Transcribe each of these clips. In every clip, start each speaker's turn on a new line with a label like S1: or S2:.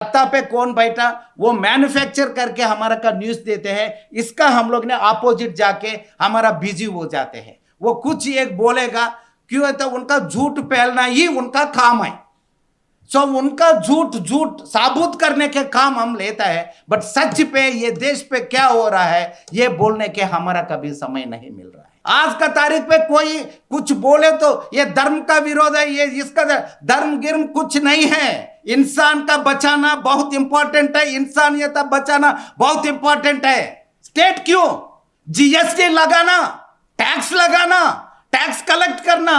S1: सत्ता पे कौन बैठा, वो मैन्युफैक्चर करके हमारा का न्यूज देते हैं। इसका हम लोग ने अपोजिट जाके हमारा बिजी हो जाते हैं। वो कुछ एक बोलेगा, क्यों है तो उनका झूठ फैलना ही उनका काम है। सो उनका झूठ झूठ साबुत करने के काम हम लेता है, बट सच पे ये देश पे क्या हो रहा है ये बोलने के हमारा कभी समय नहीं मिल रहा है। आज का तारीख पे कोई कुछ बोले तो ये धर्म का विरोध है, ये इसका धर्म गिर्म कुछ नहीं है। इंसान का बचाना बहुत इंपॉर्टेंट है, इंसानियत बचाना बहुत इंपॉर्टेंट है। स्टेट क्यों जीएसटी लगाना, टैक्स लगाना, टैक्स कलेक्ट करना,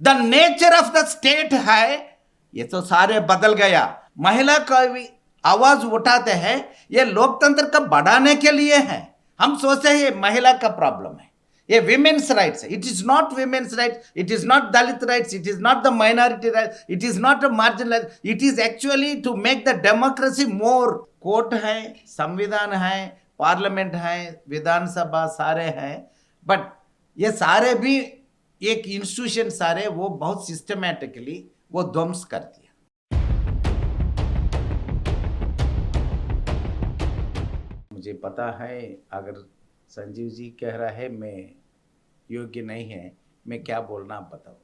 S1: the nature of the state है। ये तो सारे बदल गया। महिला का भी आवाज उठाते हैं, ये लोकतंत्र का बढ़ाने के लिए है। हम सोचते हैं ये महिला का प्रॉब्लम है, ये विमेन्स राइट्स है। It is not women's rights, it is not Dalit rights, it is not the minority rights, it is not a marginal, it is actually to make the democracy more. Court है, संविधान है, parliament है, विधानसभा सारे हैं, but ये सारे भी एक इंस्टीट्यूशन सारे वो बहुत सिस्टमैटिकली वो ध्वंस कर दिया। मुझे पता है अगर संजीव जी कह रहा है मैं योग्य नहीं है, मैं क्या बोलना आप बताओ।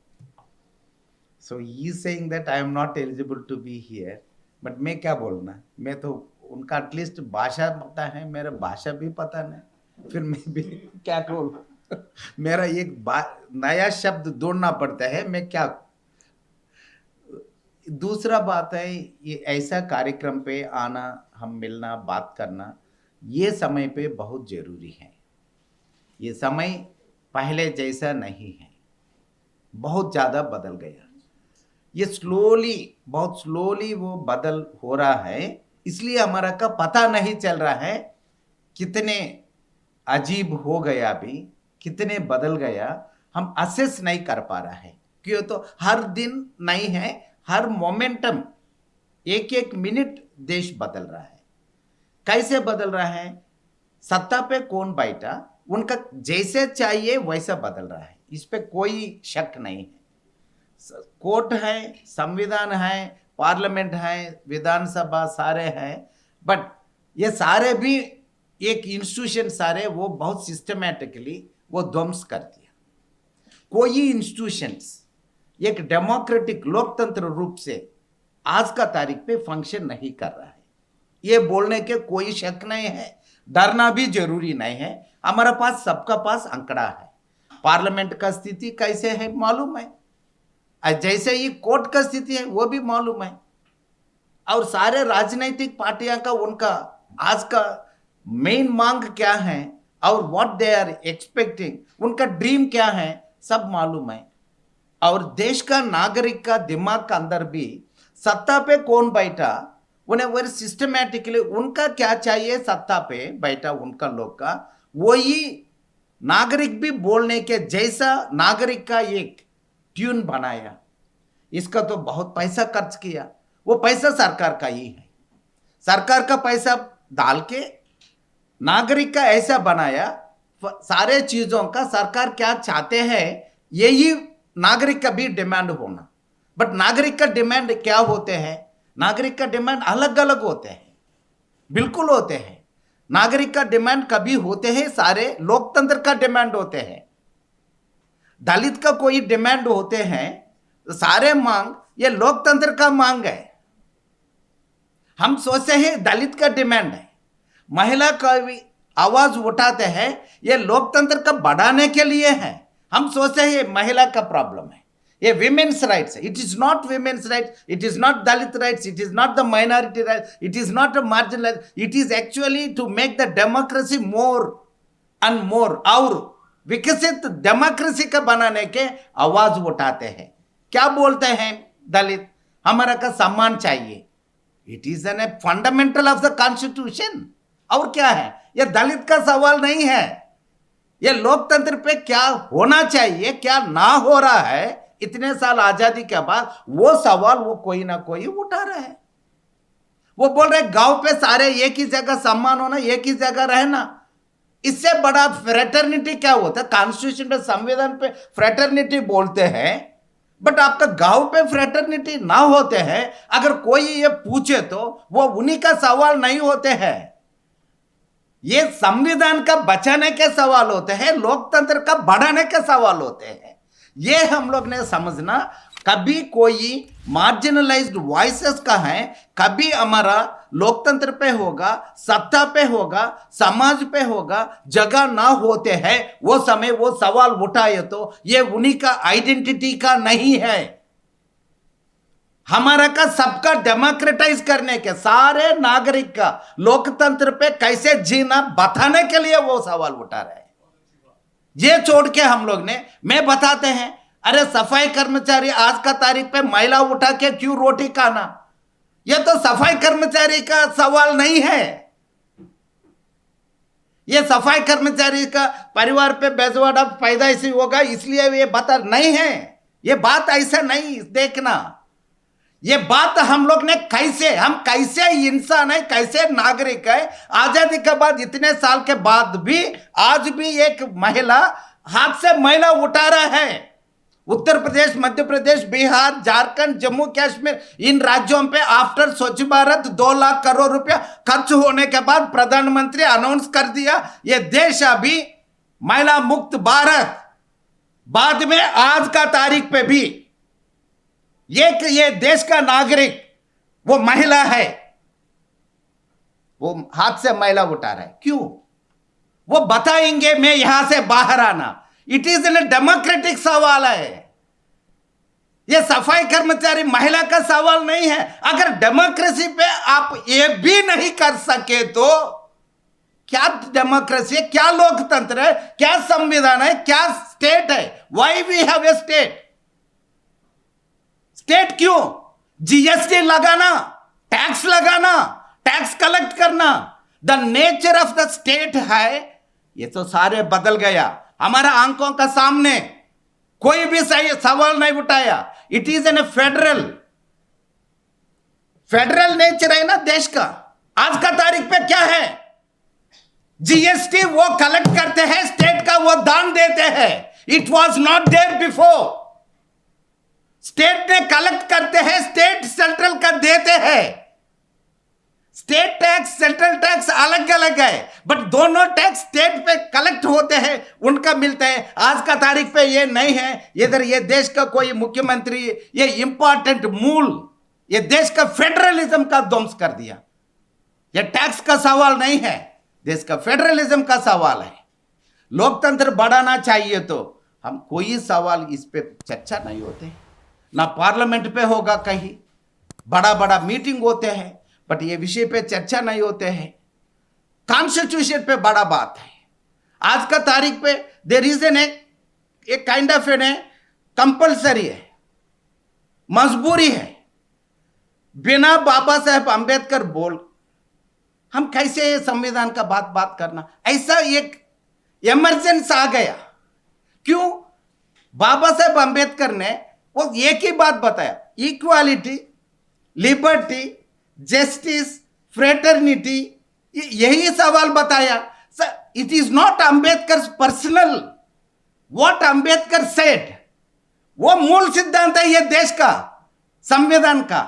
S1: So he saying that I am not eligible to be here, but मैं क्या बोलना। मैं तो उनका एटलीस्ट भाषा पता है, मेरा भाषा भी पता नहीं, फिर मैं भी क्या बोलूं। मेरा एक नया शब्द ढूंढना पड़ता है, मैं क्या। दूसरा बात है, ये ऐसा कार्यक्रम पे आना, हम मिलना, बात करना, ये समय पे बहुत जरूरी है। ये समय पहले जैसा नहीं है, बहुत ज़्यादा बदल गया। ये स्लोली, बहुत स्लोली वो बदल हो रहा है, इसलिए हमारा का पता नहीं चल रहा है कितने अजीब हो गया, अभी कितने बदल गया, हम असेस नहीं कर पा रहा है। क्यों तो हर दिन नहीं है, हर मोमेंटम, एक एक मिनट देश बदल रहा है। कैसे बदल रहा है, सत्ता पे कौन बैठा, उनका जैसे चाहिए वैसा बदल रहा है, इस पे कोई शक नहीं है। कोर्ट है, संविधान है, पार्लियामेंट है, विधानसभा सारे हैं, बट ये सारे भी एक इंस्टीट्यूशन सारे वो बहुत सिस्टमैटिकली वो ध्वंस कर दिया। कोई इंस्टीट्यूशंस एक डेमोक्रेटिक लोकतंत्र रूप से आज का तारीख पे फंक्शन नहीं कर रहा है। ये बोलने के कोई शक नहीं है, डरना भी जरूरी नहीं है। हमारे पास, सबका पास आंकड़ा है। पार्लियामेंट का स्थिति कैसे है मालूम है, जैसे ही कोर्ट का स्थिति है वो भी मालूम है, और सारे राजनीतिक पार्टियां का उनका आज का मेन मांग क्या है और व्हाट दे आर एक्सपेक्टिंग, उनका ड्रीम क्या है, सब मालूम है। और देश का नागरिक का दिमाग का अंदर भी सत्ता पे कौन बैठा, उन्हें वो सिस्टमैटिकली उनका क्या चाहिए, सत्ता पे बैठा उनका लोग का वही नागरिक भी बोलने के जैसा नागरिक का एक ट्यून बनाया। इसका तो बहुत पैसा खर्च किया, वो पैसा सरकार का ही है। सरकार का पैसा डाल के नागरिक का ऐसा बनाया, सारे चीजों का सरकार क्या चाहते हैं यही नागरिक का भी डिमांड होना। बट नागरिक का डिमांड क्या होते हैं, नागरिक का डिमांड अलग अलग होते हैं, बिल्कुल होते हैं। नागरिक का डिमांड कभी होते हैं सारे लोकतंत्र का डिमांड होते हैं, दलित का कोई डिमांड होते हैं, सारे मांग ये लोकतंत्र का मांग है। हम सोचते हैं दलित का डिमांड है, महिला का भी आवाज उठाते हैं, ये लोकतंत्र का बढ़ाने के लिए है। हम सोचते हैं ये महिला का प्रॉब्लम है, ये विमेन्स राइट्स है। It is not women's rights, it is not Dalit rights, it is not the minority rights, it is not a marginal, it is actually to make the democracy more and more. और विकसित democracy का बनाने के आवाज उठाते हैं। क्या बोलते हैं दलित, हमारा का सम्मान चाहिए, it is an fundamental of the constitution. और क्या है, यह दलित का सवाल नहीं है, यह लोकतंत्र पे क्या होना चाहिए, क्या ना हो रहा है इतने साल आजादी के बाद, वो सवाल वो कोई ना कोई उठा रहा है। वो बोल रहे गांव पे सारे एक ही जगह सम्मान होना, एक ही जगह रहना, इससे बड़ा फ्रेटर्निटी क्या होता है। कॉन्स्टिट्यूशन पे, संविधान पे फ्रेटर्निटी बोलते हैं, बट आपका गांव पे फ्रेटर्निटी ना होते हैं, अगर कोई ये पूछे तो वो उन्हीं का सवाल नहीं होते हैं। ये संविधान का बचाने के सवाल होते हैं, लोकतंत्र का बढ़ाने के सवाल होते हैं। ये हम लोग ने समझना। कभी कोई मार्जिनलाइज्ड वॉइसेस का है, कभी हमारा लोकतंत्र पे होगा, सत्ता पे होगा, समाज पे होगा, जगह ना होते हैं, वो समय वो सवाल उठाए तो ये उन्हीं का आइडेंटिटी का नहीं है, हमारा का सबका डेमोक्रेटाइज करने के, सारे नागरिक का लोकतंत्र पे कैसे जीना बताने के लिए वो सवाल उठा रहे हैं। ये छोड़ के हम लोग ने मैं बताते हैं, अरे सफाई कर्मचारी आज का तारीख पे महिला उठा के क्यों रोटी खाना, ये तो सफाई कर्मचारी का सवाल नहीं है। ये सफाई कर्मचारी का परिवार पे बेजवाड़ा पैदा ऐसी होगा इसलिए ये बता नहीं है। ये बात ऐसा नहीं देखना। ये बात हम लोग ने हम कैसे इंसान है, कैसे नागरिक है, आजादी के बाद इतने साल के बाद भी आज भी एक महिला हाथ से महिला उठा रहा है। उत्तर प्रदेश, मध्य प्रदेश, बिहार, झारखंड, जम्मू कश्मीर, इन राज्यों पे आफ्टर स्वच्छ भारत 2 लाख करोड़ रुपया खर्च होने के बाद प्रधानमंत्री अनाउंस कर दिया ये देश अभी महिला मुक्त भारत। बाद में आज का तारीख पे भी ये देश का नागरिक वो महिला है, वो हाथ से महिला उठा रहा है। क्यों? वो बताएंगे मैं यहां से बाहर आना। इट इज एन डेमोक्रेटिक सवाल है। ये सफाई कर्मचारी महिला का सवाल नहीं है। अगर डेमोक्रेसी पे आप ये भी नहीं कर सके तो क्या डेमोक्रेसी है, क्या लोकतंत्र है, क्या संविधान है, क्या स्टेट है? Why we have a state? State क्यों? जीएसटी लगाना, टैक्स लगाना, टैक्स कलेक्ट करना, the nature of the state है। ये तो सारे बदल गया हमारा आंखों का सामने, कोई भी सही सवाल नहीं उठाया। It is an federal nature है ना देश का। आज का तारीख पे क्या है? जीएसटी वो कलेक्ट करते हैं, स्टेट का वो दान देते हैं। It was not there before. State ने कलेक्ट करते हैं, स्टेट सेंट्रल का देते हैं। स्टेट टैक्स सेंट्रल टैक्स अलग अलग है, बट दोनों टैक्स स्टेट पे कलेक्ट होते हैं, उनका मिलता है। आज का तारीख पे ये नहीं है। इधर ये देश का कोई मुख्यमंत्री ये इंपॉर्टेंट मूल ये देश का फेडरलिज्म का ध्वंस कर दिया। ये टैक्स का सवाल नहीं है, देश का फेडरलिज्म का सवाल है। लोकतंत्र बढ़ाना चाहिए तो हम कोई सवाल इस पे चर्चा नहीं होते, ना पार्लियामेंट पे होगा, कहीं बड़ा बड़ा मीटिंग होते हैं बट ये विषय पे चर्चा नहीं होते हैं। कॉन्स्टिट्यूशन पे बड़ा बात है। आज का तारीख पे देयर इज एन एक काइंड ऑफ एन कंपल्सरी है, मजबूरी है। बिना बाबा साहेब अंबेडकर बोल हम कैसे संविधान का बात करना? ऐसा एक इमरजेंसी आ गया। क्यों? बाबा साहेब अंबेडकर ने वो एक ही बात बताया, इक्वालिटी, लिबर्टी, जस्टिस, फ्रेटर्निटी, यही सवाल बताया। It is not Ambedkar personal, what Ambedkar said, वो मूल सिद्धांत है ये देश का, संविधान का।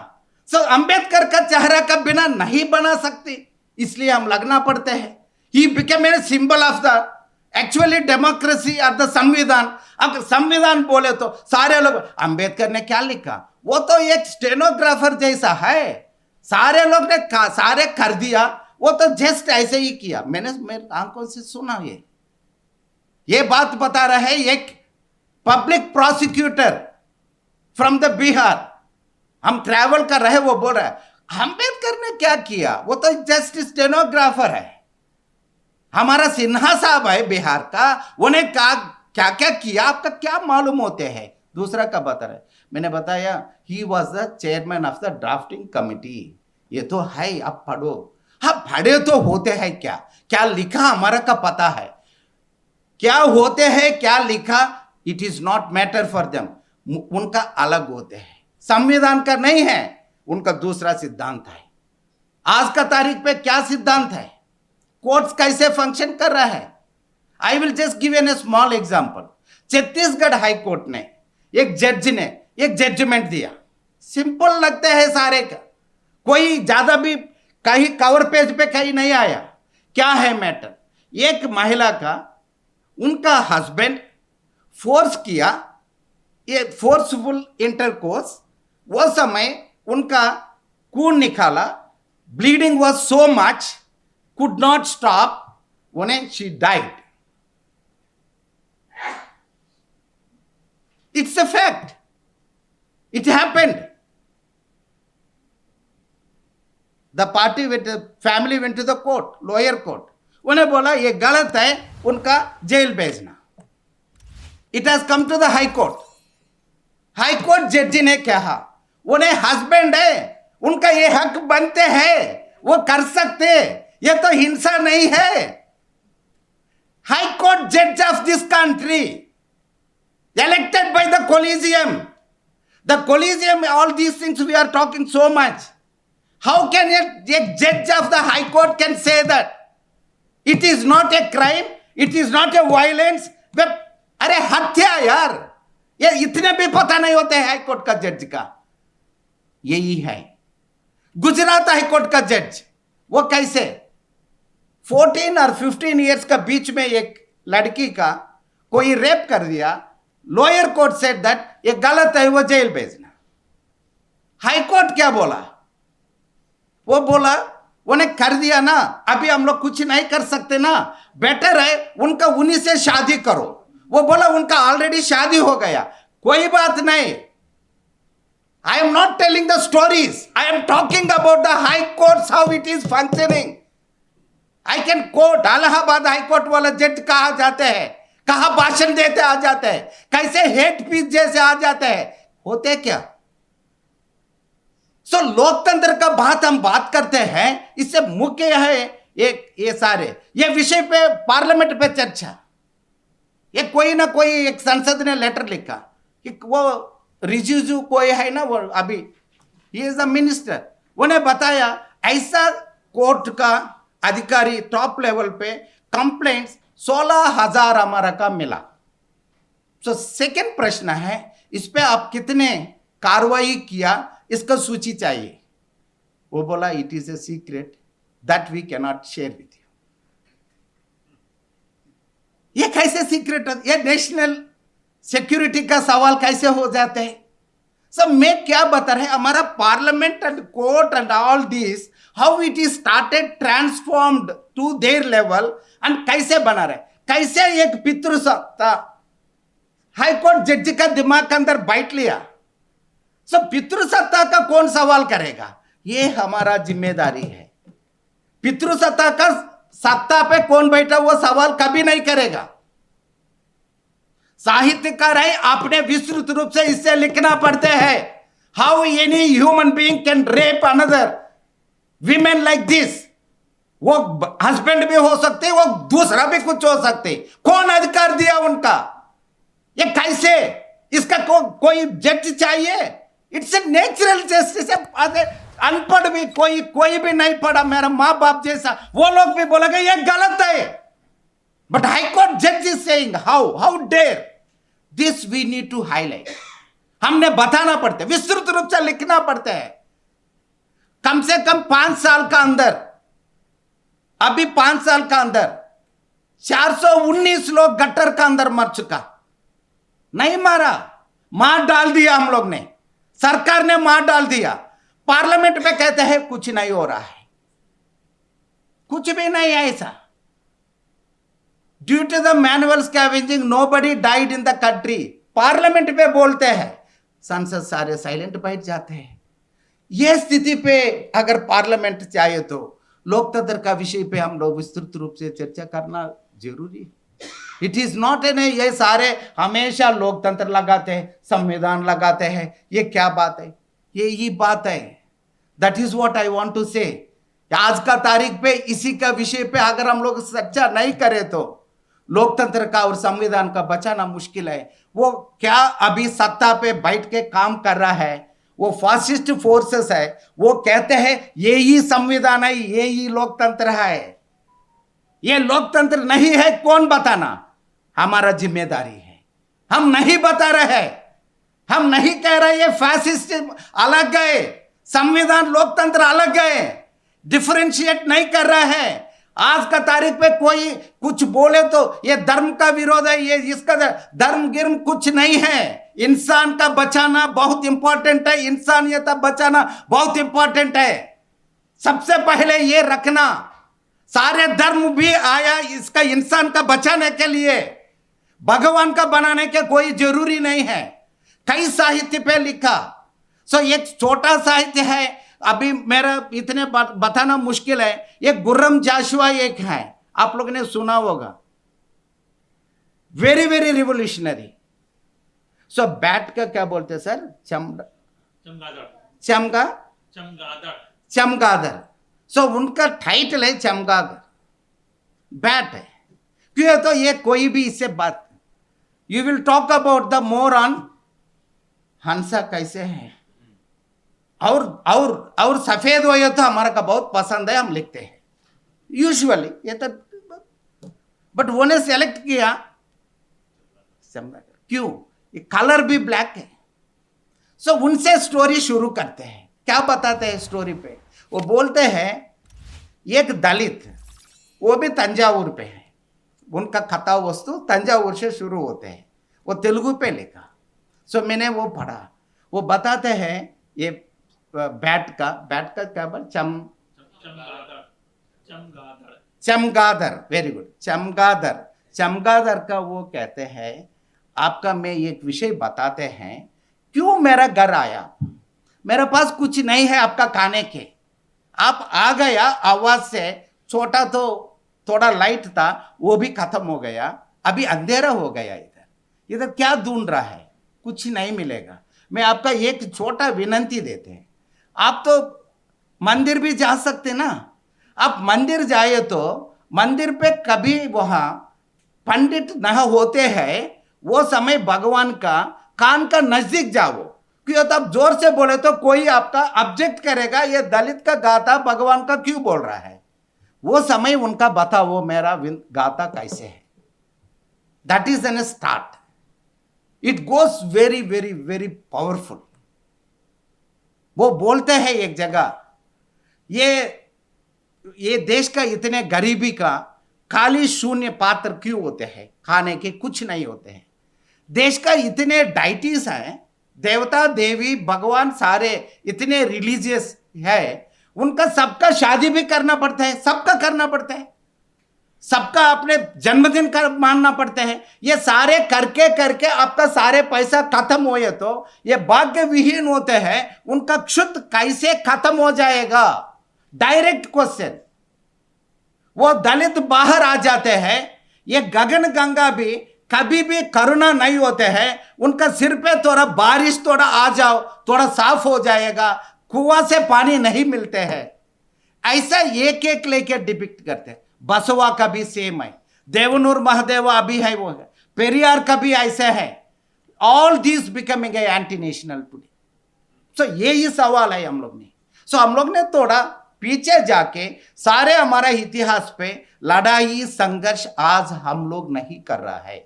S1: सो अंबेडकर का चेहरा का बिना नहीं बना सकती, इसलिए हम लगना पड़ते हैं। He became a symbol of the actually democracy और द संविधान। अब संविधान बोले तो सारे लोग अंबेडकर ने क्या लिखा, वो तो एक स्टेनोग्राफर जैसा है, सारे लोग ने सारे कर दिया, वो तो जस्ट ऐसे ही किया। मैंने मेरे आंखों से सुना ये बात बता रहे एक public prosecutor from the Bihar, हम ट्रैवल कर रहे, वो बोल रहा है अंबेडकर ने क्या किया, वो तो जस्ट स्टेनोग्राफर है। हमारा सिन्हा साहब है बिहार का, उन्हें क्या क्या किया आपका क्या मालूम होते हैं? दूसरा का बता रहे, मैंने बताया he was the chairman of the drafting committee. ये तो है, आप पढ़ो। हाँ पढ़े तो होते हैं क्या क्या लिखा हमारा का पता है, क्या होते हैं क्या लिखा, it is not matter for them. उनका अलग होते हैं, संविधान का नहीं है, उनका दूसरा सिद्धांत है। आज का तारीख पे क्या सिद्धांत है, कोर्ट्स कैसे फंक्शन कर रहा है? I will just give an a small example. Chhattisgarh high court ने एक जज ने एक जजमेंट दिया। सिंपल लगते हैं सारे का, कोई ज्यादा भी कहीं कवर पेज पे कहीं नहीं आया। क्या है मैटर? एक महिला का उनका हस्बैंड फोर्स किया, ये फोर्सफुल इंटरकोर्स, वो समय उनका खून निकाला, bleeding was so much, could not stop, उन्हें she died. It's a fact, it happened. The party with family went to the court, lower court, उन्हें बोला ये गलत है, उनका जेल भेजना। It has come to the high court. High court जज ने कहा उन्हें हस्बैंड है, उनका ये हक बनते हैं, वो कर सकते, ये तो हिंसा नहीं है। हाई कोर्ट जज of this country elected by the Collegium. The Collegium, all these things we are talking so much. How can a judge of the High Court can say that? It is not a crime, it is not a violence. अरे हत्या यार, ये इतने भी पता नहीं होते high court का जज का। यही है गुजरात हाई कोर्ट का जज। वो कैसे 14 और 15 इयर्स का बीच में एक लड़की का कोई रेप कर दिया, लोअर कोर्ट सेड दैट ये गलत है, वो जेल भेजना। हाई कोर्ट क्या बोला? वो बोला उन्हें कर दिया ना, अभी हम लोग कुछ नहीं कर सकते ना, बेटर है उनका उन्हीं से शादी करो। वो बोला उनका ऑलरेडी शादी हो गया, कोई बात नहीं। आई am not telling the stories, I am talking about the high courts, how it is functioning. I can coat, Allahabad high court वाला जज कहा जाते हैं, कहा भाषण देते आ जाते हैं, कैसे हेट स्पीच जैसे आ जाते हैं, होते क्या? सो लोकतंत्र का बात हम बात करते हैं, इससे मुख्य है एक ये सारे ये विषय पे पार्लियामेंट पे चर्चा। ये कोई ना कोई एक संसद ने लेटर लिखा कि वो रिजिजू कोई है ना, वो अभी ही इज द मिनिस्टर, उन्हें बताया ऐसा कोर्ट का अधिकारी टॉप लेवल पे कंप्लेंट्स 16,000 हमारा का मिला। सो सेकेंड प्रश्न है इस पे आप कितने कार्रवाई किया, इसका सूची चाहिए। वो बोला it is a secret that we can not share with you. ये कैसे सीक्रेट? ये नेशनल सिक्योरिटी का सवाल कैसे हो जाते हैं? सब मैं क्या बता रहे, हमारा parliament and court and all this, how it is started transformed to their level and कैसे बना रहे, कैसे एक पितृसत्ता हाई कोर्ट जज का दिमाग के अंदर बैठ लिया। सब पितृसत्ता का कौन सवाल करेगा? ये हमारा जिम्मेदारी है। पितृसत्ता का सत्ता पे कौन बैठा वो सवाल कभी नहीं करेगा। साहित्यकार है, आपने विस्तृत रूप से इससे लिखना पड़ते हैं, how any human being can rape another women like this. वो हस्बैंड भी हो सकते, वो दूसरा भी कुछ हो सकते, कौन अधिकार दिया उनका? ये कैसे? इसका कोई जज चाहिए? It's a natural justice. अनपढ़ भी कोई भी नहीं पढ़ा, मेरा माँ बाप जैसा, वो लोग भी बोलेंगे ये गलत है। बट हाई कोर्ट जज is saying how dare this, we need to highlight. हमने बताना पड़ता है, विस्तृत रूप से लिखना पड़ता है। कम से कम 5 साल का अंदर, अभी 5 साल का अंदर 419 लोग गटर का अंदर मर चुका। नहीं मारा, मार डाल दिया हम लोग ने, सरकार ने मार डाल दिया। पार्लियामेंट में कहते हैं कुछ नहीं हो रहा है, कुछ भी नहीं है ऐसा। Due to the manual scavenging nobody died in the country. Parliament पे बोलते हैं, संसद सारे साइलेंट बैठ जाते हैं। यह स्थिति पे अगर पार्लियामेंट चाहिए तो लोकतंत्र का विषय पे हम लोग विस्तृत रूप से चर्चा करना जरूरी है। इट इज नॉट ए नहीं, ये सारे हमेशा लोकतंत्र लगाते हैं, संविधान लगाते हैं, ये क्या बात है? यही बात है। That is what I want to say. आज का तारीख पे इसी का विषय पे अगर हम लोग चर्चा नहीं करें तो लोकतंत्र का और संविधान का बचाना मुश्किल है। वो क्या अभी सत्ता पे बैठ के काम कर रहा है, वो फासिस्ट फोर्सेस है, वो कहते हैं यही संविधान है, यही लोकतंत्र है। ये लोकतंत्र नहीं है, कौन बताना? हमारा जिम्मेदारी है। हम नहीं बता रहे हैं, हम नहीं कह रहे ये फैसिस्ट अलग गए, संविधान लोकतंत्र अलग गए, डिफरेंशिएट नहीं कर रहा है। आज का तारीख पे कोई कुछ बोले तो ये धर्म का विरोध है, ये इसका धर्म गिर्म कुछ नहीं है। इंसान का बचाना बहुत इंपॉर्टेंट है, इंसानियत बचाना बहुत इंपॉर्टेंट है। सबसे पहले ये रखना, सारे धर्म भी आया इसका इंसान का बचाने के लिए, भगवान का बनाने के कोई जरूरी नहीं है। कई साहित्य पे लिखा। सो एक छोटा साहित्य है, अभी मेरा इतने बताना मुश्किल है। एक गुर्रम जाशुआ एक है, आप लोग ने सुना होगा, वेरी वेरी रिवोल्यूशनरी। सो बैट का क्या बोलते हैं सर? चमगादड़। सो उनका टाइटल है चमगादड़, बैट है। क्यों? तो ये कोई भी इससे बात, you will talk about the more on हंसा कैसे है, और सफेद हो ये तो हमारा का बहुत पसंद है, हम लिखते हैं यूजुअली ये तो। बट वो ने सेलेक्ट किया क्यों? ये कलर भी ब्लैक है। सो उनसे स्टोरी शुरू करते हैं। क्या बताते हैं स्टोरी पे? वो बोलते हैं एक दलित, वो भी तंजावुर पे है, उनका कथा वस्तु तंजावुर से शुरू होते हैं, वो तेलुगु पे लिखा। सो मैंने वो पढ़ा। वो बताते हैं ये बैट का क्या बोल, चमगादड़, वेरी गुड, चमगादड़ का वो कहते हैं आपका, मैं एक विषय बताते हैं। क्यों मेरा घर आया, मेरे पास कुछ नहीं है आपका खाने के, आप आ गया आवाज से, छोटा तो थोड़ा लाइट था वो भी खत्म हो गया, अभी अंधेरा हो गया, इधर क्या ढूंढ रहा है, कुछ नहीं मिलेगा। मैं आपका एक छोटा विनंती देते हैं, आप तो मंदिर भी जा सकते ना, आप मंदिर जाए तो मंदिर पे कभी वहां पंडित न होते हैं, वो समय भगवान का कान का नजदीक जाओ। क्यों? तब जोर से बोले तो कोई आपका ऑब्जेक्ट करेगा, ये दलित का गाता भगवान का क्यों बोल रहा है। वो समय उनका बताओ मेरा गाता कैसे है। That is an start, it goes very very very powerful. वो बोलते हैं एक जगह, ये देश का इतने गरीबी का खाली शून्य पात्र क्यों होते हैं, खाने के कुछ नहीं होते हैं। देश का इतने डाइटीज हैं, देवता देवी भगवान सारे इतने रिलीजियस है, उनका सबका शादी भी करना पड़ता है, सबका करना पड़ता है, सबका अपने जन्मदिन का मानना पड़ता है। ये सारे करके करके आपका सारे पैसा खत्म हो, ये तो ये भाग्य विहीन होते हैं, उनका क्षुत कैसे खत्म हो जाएगा? Direct question. वो दलित बाहर आ जाते हैं, ये गगन गंगा भी कभी भी करुणा नहीं होते हैं, उनका सिर पे थोड़ा बारिश थोड़ा आ जाओ थोड़ा साफ हो जाएगा, कुआं से पानी नहीं मिलते हैं, ऐसा एक एक लेके डिपिक्ट करते हैं। बसवा का भी सेम है, देवनूर महादेवा अभी है, वो है, पेरियार का भी ऐसा है। All this becoming a anti national today. So यही सवाल है हम लोग ने। सो हम लोग ने थोड़ा पीछे जाके सारे हमारा इतिहास पे लड़ाई संघर्ष आज हम लोग नहीं कर रहा है।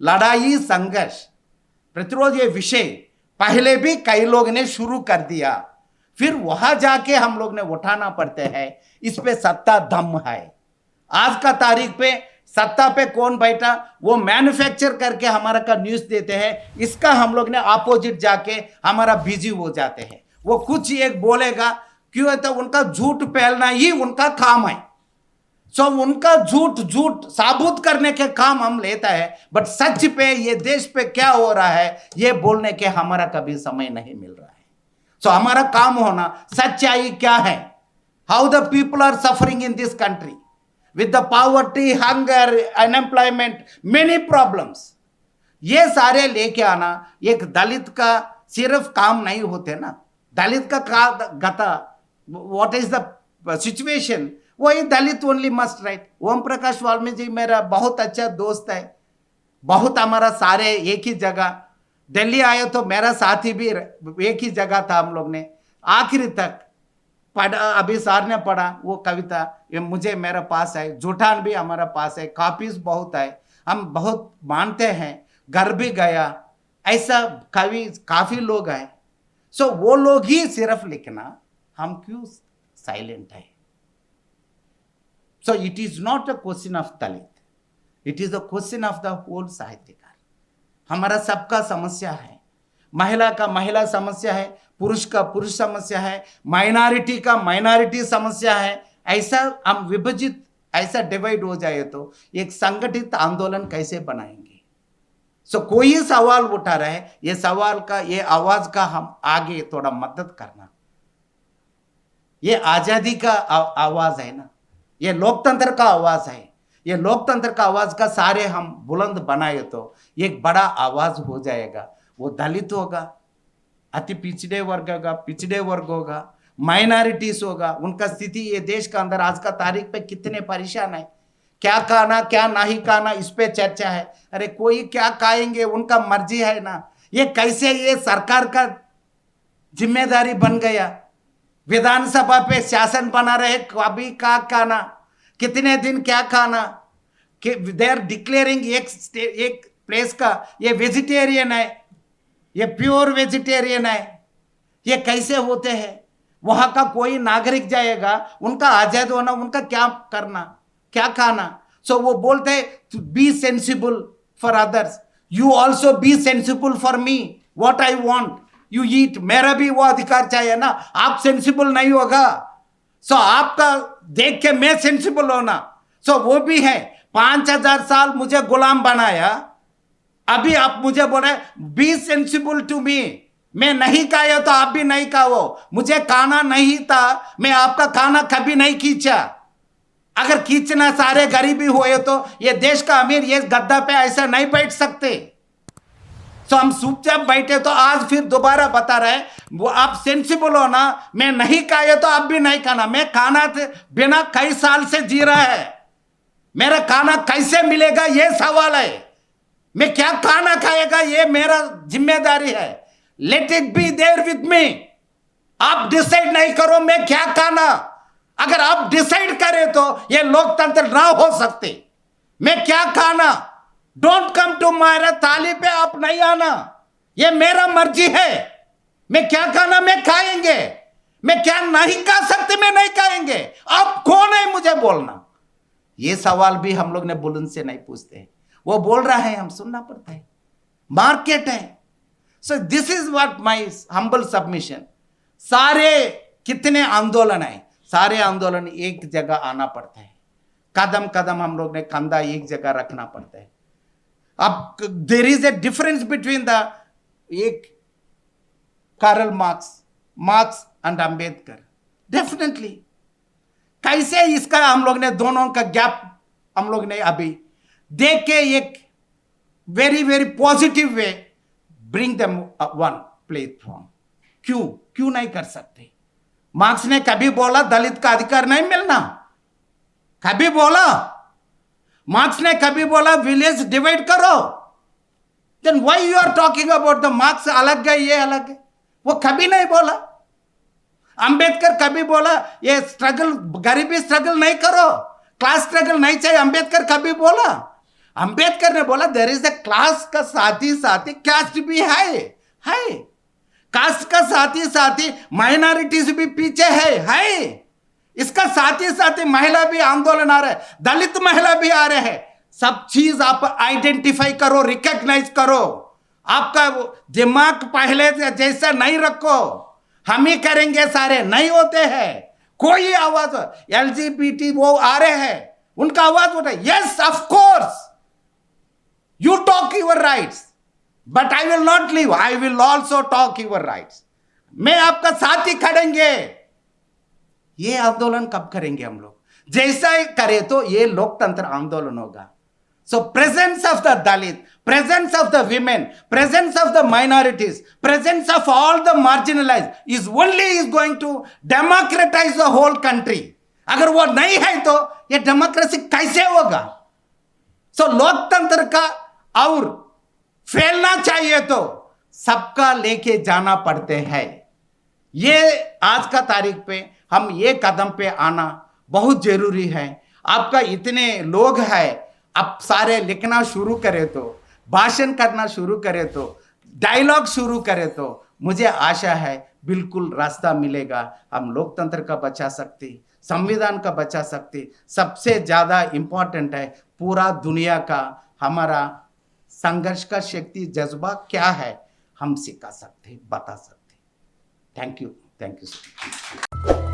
S1: लड़ाई संघर्ष प्रतिरोध ये विषय पहले भी कई लोग ने शुरू कर दिया, फिर वहां जाके हम लोग ने उठाना पड़ते हैं। इस पे सत्ता दम है। आज का तारीख पे सत्ता पे कौन बैठा, वो मैन्युफैक्चर करके हमारा का न्यूज देते हैं, इसका हम लोग ने अपोजिट जाके हमारा बिजी हो जाते हैं। वो कुछ एक बोलेगा, क्यों है तो उनका झूठ फैलना ही उनका काम है। सो उनका झूठ साबुत करने के काम हम लेता है, बट सच पे ये देश पे क्या हो रहा है ये बोलने के हमारा कभी समय नहीं मिल रहा है। सो हमारा काम होना सच्चाई क्या है, how the people are suffering in this country with the poverty, hunger, unemployment, many problems, ये सारे लेके आना एक दलित का सिर्फ काम नहीं होते ना। दलित का गता व्हाट इज द सिचुएशन, वही दलित only must write. Om Prakash Valmiki ji मेरा बहुत अच्छा दोस्त है, बहुत हमारा सारे एक ही जगह, दिल्ली आए तो मेरा साथी भी एक ही जगह था, हम लोग ने आखिरी तक पढ़ा। अभी सर ने पढ़ा वो कविता, ये मुझे मेरे पास है, जूठान भी हमारा पास है, कॉपीज बहुत है, हम बहुत मानते हैं। घर भी गया, ऐसा कवि काफी लोग हैं। सो वो लोग ही सिर्फ लिखना, हम क्यों साइलेंट है? So it is not a question of Dalit, it is a question of the whole साहित्यकार। हमारा सबका समस्या है, महिला का महिला समस्या है, पुरुष का पुरुष समस्या है, माइनॉरिटी का माइनॉरिटी समस्या है। ऐसा हम विभाजित, ऐसा डिवाइड हो जाए तो एक संगठित आंदोलन कैसे बनाएंगे? सो कोई सवाल उठा रहा है, ये सवाल का, ये आवाज का हम आगे थोड़ा मदद करना। ये आजादी का आवाज है ना, ये लोकतंत्र का आवाज है। ये लोकतंत्र का आवाज का सारे हम बुलंद बनाए तो एक बड़ा आवाज हो जाएगा। वो दलित होगा, अति पिछड़े वर्ग होगा, पिछड़े वर्ग होगा, माइनॉरिटीज होगा, उनका स्थिति ये देश का अंदर आज का तारीख पे कितने परेशान है। क्या खाना क्या नहीं खाना, इस पे चर्चा है। अरे कोई क्या खाएंगे, उनका मर्जी है ना। ये कैसे ये सरकार का जिम्मेदारी बन गया? विधानसभा पे शासन बना रहे, कभी क्या खाना, कितने दिन क्या खाना, दे आर डिक्लेयरिंग एक प्लेस का ये वेजिटेरियन है, ये प्योर वेजिटेरियन है। ये कैसे होते हैं? वहां का कोई नागरिक जाएगा, उनका आजाद होना, उनका क्या करना, क्या खाना। सो वो बोलते हैं B sensible for others, you also be sensible for me, what I want you eat. मेरा भी वो अधिकार चाहिए ना। आप सेंसिबल नहीं होगा, सो आपका देख के मैं सेंसिबल होना। सो वो भी है, 5000 साल मुझे गुलाम बनाया, अभी आप मुझे बोले बी सेंसिबल टू मी। मैं नहीं खाया तो आप भी नहीं खाओ। मुझे खाना नहीं था, मैं आपका खाना कभी नहीं खींचा। अगर खींचना सारे गरीबी हुए तो ये देश का अमीर ये गद्दा पे ऐसा नहीं बैठ सकते। तो हम चुपचाप बैठे तो आज फिर दोबारा बता रहे वो आप सेंसिबल हो ना। मैं नहीं खाया तो आप भी नहीं खाना। मैं खाना बिना कई साल से जी रहा है, मेरा खाना कैसे मिलेगा ये सवाल है। मैं क्या खाना खाएगा ये मेरा जिम्मेदारी है। Let it be there with me. आप डिसाइड नहीं करो मैं क्या खाना। अगर आप डिसाइड करें तो ये लोकतंत्र ना हो सकते। मैं क्या खाना, डोंट कम टू मेरा थाली पे आप नहीं आना, ये मेरा मर्जी है। मैं क्या खाना मैं खाएंगे, मैं क्या नहीं खा सकते मैं नहीं खाएंगे। आप कौन है मुझे बोलना? ये सवाल भी हम लोग ने बुलंद से नहीं पूछते। वो बोल रहा है, हम सुनना पड़ता है। मार्केट है। So this is what my humble submission. सारे कितने आंदोलन है, सारे आंदोलन एक जगह आना पड़ता है। कदम कदम हम लोग ने कंधा एक जगह रखना पड़ता है। अब there is a difference between the एक Karl Marx and Ambedkar. Definitely कैसे इसका हम लोग ने दोनों का गैप हम लोग ने अभी देख के एक very very positive way bring them one platform. क्यों नहीं कर सकते? मार्क्स ने कभी बोला दलित का अधिकार नहीं मिलना? कभी बोला? मार्क्स ने कभी बोला विलेज डिवाइड करो? Then why you are talking about the Marx अलग है ये अलग है? वो कभी नहीं बोला। अंबेडकर कभी बोला ये स्ट्रगल, गरीबी स्ट्रगल नहीं करो, क्लास स्ट्रगल नहीं चाहिए? अंबेडकर कभी बोला? अंबेडकर ने बोला देयर इज अ क्लास का साथ ही कास्ट भी है। कास्ट का साथ ही माइनॉरिटीज भी पीछे है। इसका साथ ही महिला भी आंदोलन आ रहा है, दलित महिला भी आ रहे हैं। सब चीज आप आइडेंटिफाई करो, रिकॉग्नाइज करो। आपका दिमाग पहले जैसा नहीं रखो, हम ही करेंगे सारे नहीं होते हैं। कोई आवाज, एलजीबीटी वो आ रहे हैं, उनका आवाज उठा। Yes of course you talk your rights, but I will not leave, I will also talk your rights. मैं आपका साथ ही खड़ेंगे। ये आंदोलन कब करेंगे हम लोग? जैसा ही करे तो ये लोकतंत्र आंदोलन होगा। So presence of the Dalit, presence of the women, presence of the minorities, presence of all the marginalised is only is going to democratise the whole country. अगर वो नहीं है तो ये डेमोक्रेसी कैसे होगा? सो लोकतंत्र का और फैलना चाहिए तो सबका लेके जाना पड़ते हैं। ये आज का तारीख पे हम ये कदम पे आना बहुत जरूरी है। आपका इतने लोग हैं, अब सारे लिखना शुरू करें तो, भाषण करना शुरू करें तो डायलॉग शुरू करें तो मुझे आशा है बिल्कुल रास्ता मिलेगा। हम लोकतंत्र का बचा सकते, संविधान का बचा सकते, सबसे ज़्यादा इम्पोर्टेंट है पूरा दुनिया का हमारा संघर्ष का शक्ति जज्बा क्या है, हम सिखा सकते, बता सकते। Thank you so much.